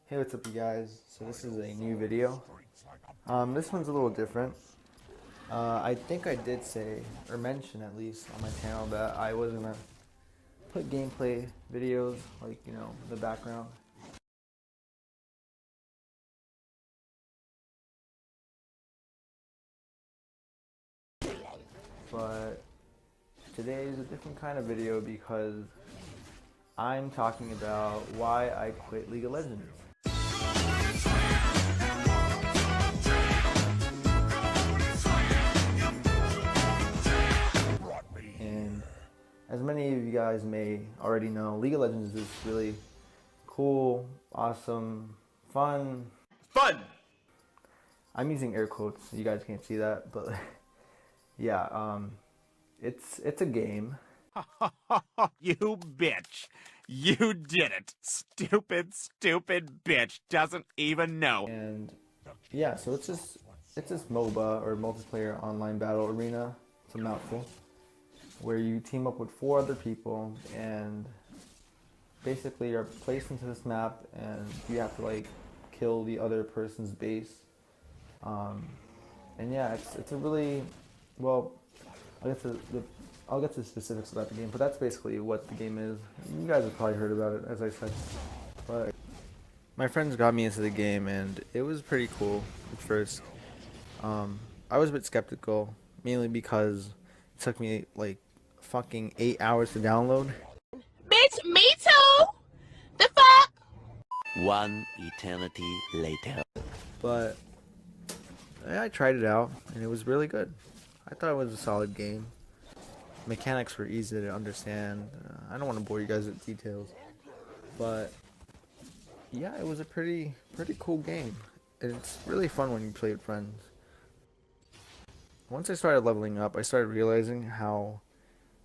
Hey, what's up, you guys? So this is a new video. This one's a little different. I think I did say, or mention at least on my channel, that I was gonna put gameplay videos, like, the background. But today is a different kind of video because I'm talking about why I quit League of Legends. And as many of you guys may already know, League of Legends is this really cool, awesome, fun. I'm using air quotes. You guys can't see that, but yeah, it's a game. You bitch. You did it. Stupid, stupid bitch doesn't even know. And yeah, so it's this MOBA, or multiplayer online battle arena. It's a mouthful, where you team up with 4 other people, and basically you're placed into this map, and you have to like kill the other person's base. And yeah, it's a really, well, I'll get to the specifics about the game, but that's basically what the game is. You guys have probably heard about it, as I said. But my friends got me into the game, and it was pretty cool at first. I was a bit skeptical, mainly because it took me like fucking 8 hours to download. Bitch, me too. The fuck? One eternity later. But I tried it out, and it was really good. I thought it was a solid game. Mechanics were easy to understand. I don't want to bore you guys with details, but yeah, it was a pretty cool game. It's really fun when you play with friends. Once I started leveling up, I started realizing how,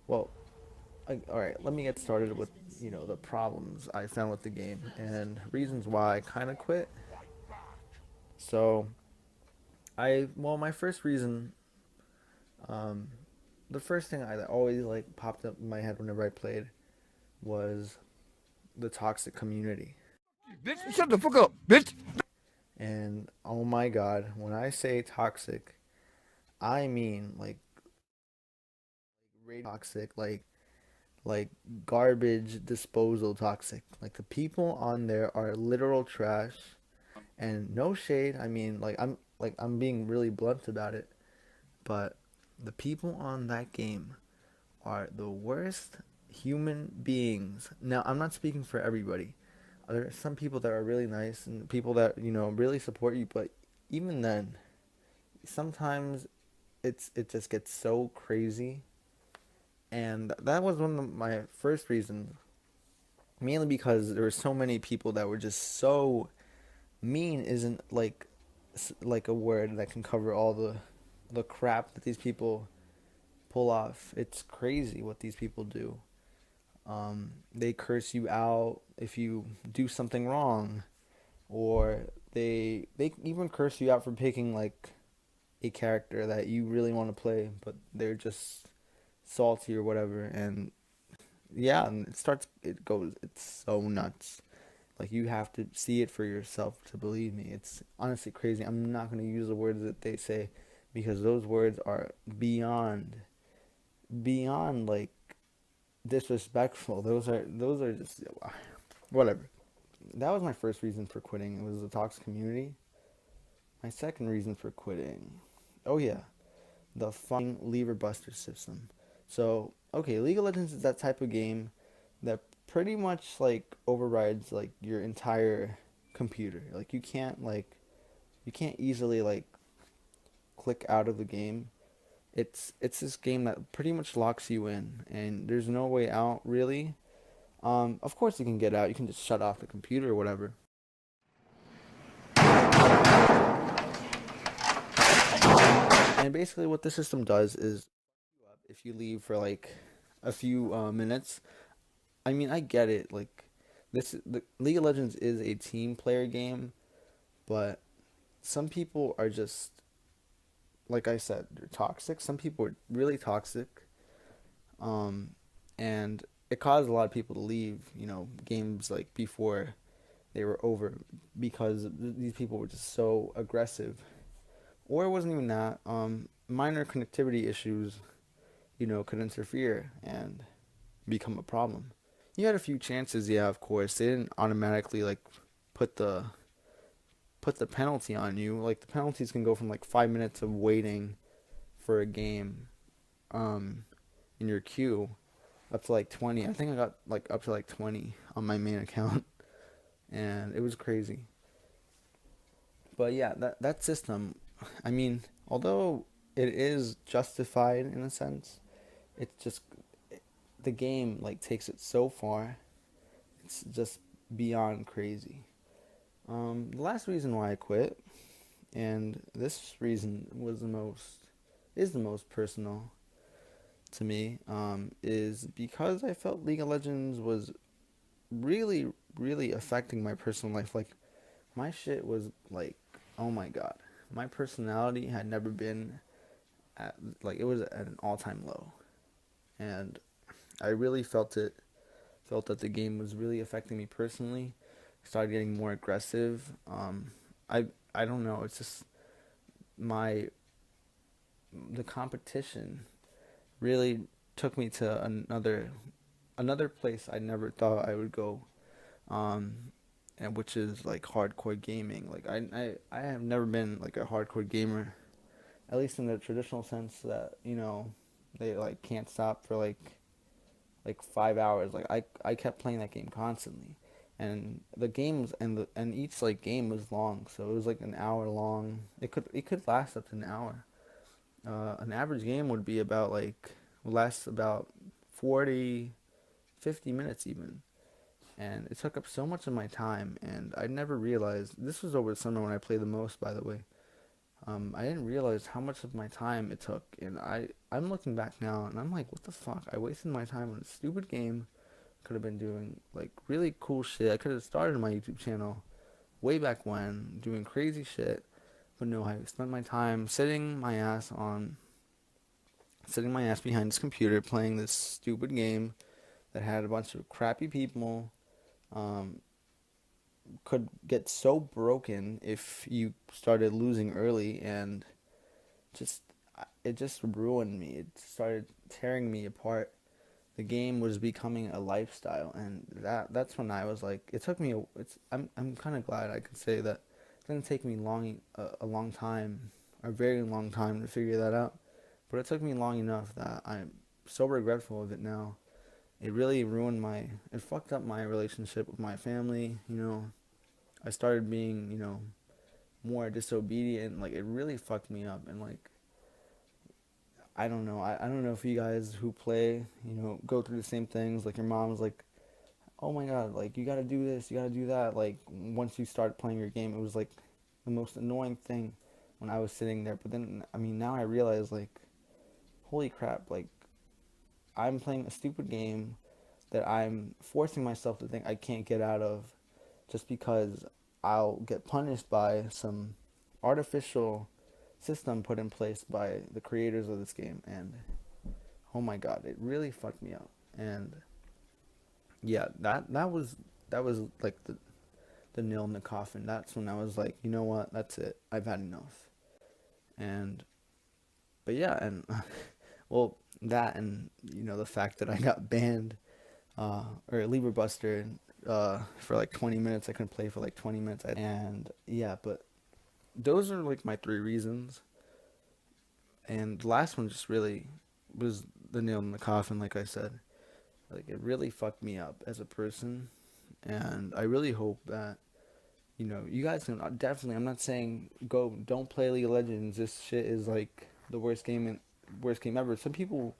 well, alright, let me get started with, the problems I found with the game and reasons why I kind of quit. So, my first reason, the first thing that always like popped up in my head whenever I played was the toxic community. Bitch, shut the fuck up, bitch. And oh my god, when I say toxic, I mean like toxic, like garbage disposal toxic. Like the people on there are literal trash, and no shade. I mean, I'm being really blunt about it, but the people on that game are the worst human beings. Now, I'm not speaking for everybody. There are some people that are really nice and people that, really support you, but even then, sometimes it just gets so crazy. And that was one of my first reasons, mainly because there were so many people that were just so mean. Isn't like a word that can cover all the crap that these people pull off. It's crazy what these people do. They curse you out if you do something wrong, or they even curse you out for picking like a character that you really want to play, but they're just salty or whatever. And yeah, and it's so nuts. Like, you have to see it for yourself to believe me. It's honestly crazy. I'm not going to use the words that they say, because those words are beyond like disrespectful. Those are just whatever. That was my first reason for quitting. It was the toxic community. My second reason for quitting, oh yeah, the fucking lever buster system. So, okay, League of Legends is that type of game that pretty much like overrides like your entire computer. Like, you can't easily like click out of the game. It's this game that pretty much locks you in, and there's no way out really. Of course you can get out. You can just shut off the computer or whatever. And basically, what the system does is, if you leave for like a few minutes, I mean, I get it. Like, the League of Legends is a team player game, but some people are just, like I said, they're toxic. Some people are really toxic. And it caused a lot of people to leave, games like before they were over because these people were just so aggressive. Or it wasn't even that. Minor connectivity issues, could interfere and become a problem. You had a few chances, yeah, of course. They didn't automatically like put the penalty on you. Like the penalties can go from like 5 minutes of waiting for a game, in your queue, up to like 20. I think I got like up to like 20 on my main account, and it was crazy. But yeah, that system, I mean, although it is justified in a sense, it's just the game like takes it so far. It's just beyond crazy. The last reason why I quit, and this reason is the most personal to me, is because I felt League of Legends was really, really affecting my personal life. Like, my shit was like, oh my god, my personality had never been at, like, it was at an all-time low, and I really felt that the game was really affecting me personally. I started getting more aggressive. I I don't know. It's just my the competition really took me to another place I never thought I would go, and which is like hardcore gaming. Like I have never been like a hardcore gamer, at least in the traditional sense that they like can't stop for like 5 hours. Like I kept playing that game constantly, and the games and each like game was long, so it was like an hour long. It could last up to an hour. An average game would be about like last about 40, 50 minutes even, and it took up so much of my time. And I never realized this was over the summer when I played the most, by the way. I didn't realize how much of my time it took, and I'm looking back now, and I'm like, what the fuck? I wasted my time on a stupid game. Could have been doing like really cool shit. I could have started my YouTube channel way back when, doing crazy shit, but no, I spent my time sitting my ass behind this computer playing this stupid game that had a bunch of crappy people. Could get so broken if you started losing early, and just it just ruined me. It started tearing me apart. The game was becoming a lifestyle, and that's when I was like, it took me I'm kind of glad I could say that it didn't take me a long time, a very long time to figure that out, but it took me long enough that I'm so regretful of it now. It really it fucked up my relationship with my family. I started being, more disobedient. Like, it really fucked me up. And, like, I don't know. I don't know if you guys who play, go through the same things. Like, your mom's like, oh my god, like, you gotta do this, you gotta do that. Like, once you start playing your game, it was, like, the most annoying thing when I was sitting there. But then, I mean, now I realize, like, holy crap, like, I'm playing a stupid game that I'm forcing myself to think I can't get out of just because I'll get punished by some artificial system put in place by the creators of this game. And oh my god, it really fucked me up. And yeah, that was like the nail in the coffin. That's when I was like, you know what, that's it, I've had enough. And but yeah, and well, that, and the fact that I got banned, or Lieber Buster, for like 20 minutes. I couldn't play for like 20 minutes. And yeah, but those are like my three reasons. And the last one just really was the nail in the coffin, like I said. Like, it really fucked me up as a person. And I really hope that, you guys can definitely, I'm not saying don't play League of Legends. This shit is like the worst game ever. Some people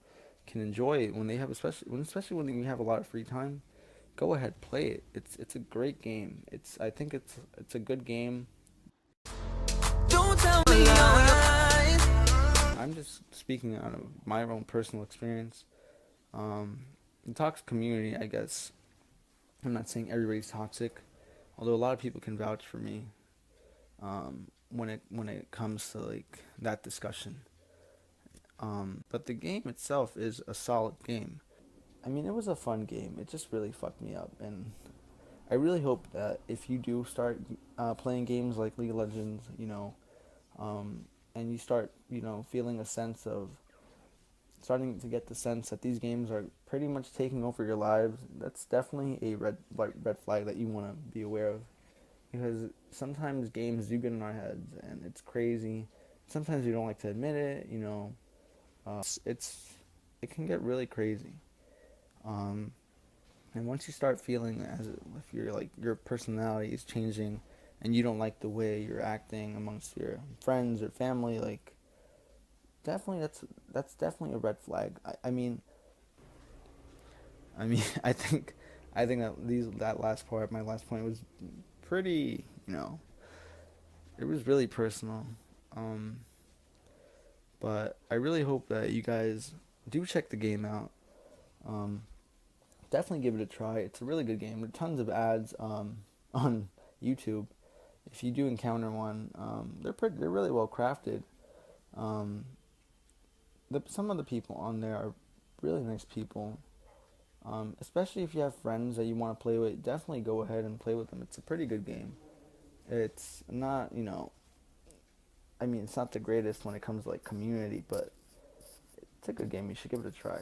can enjoy it when they have, especially when you have a lot of free time. Go ahead, play it. It's a great game. I think it's a good game. Don't tell me I'm just speaking out of my own personal experience. The toxic community, I guess. I'm not saying everybody's toxic, although a lot of people can vouch for me. When it comes to like that discussion. But the game itself is a solid game. I mean, it was a fun game. It just really fucked me up, and I really hope that if you do start playing games like League of Legends, and you start, feeling a sense of starting to get the sense that these games are pretty much taking over your lives, that's definitely a red flag that you want to be aware of, because sometimes games do get in our heads and it's crazy. Sometimes we don't like to admit it, it can get really crazy. Um, and once you start feeling as if your personality is changing and you don't like the way you're acting amongst your friends or family, like definitely that's definitely a red flag. I mean, I think that last part, my last point was pretty, it was really personal. Um, but I really hope that you guys do check the game out. Um, Definitely give it a try. It's a really good game. There are tons of ads on YouTube. If you do encounter one, they're really well crafted. Um, some of the people on there are really nice people. Especially if you have friends that you want to play with, definitely go ahead and play with them. It's a pretty good game. It's not, I mean, it's not the greatest when it comes to like community, but it's a good game. You should give it a try.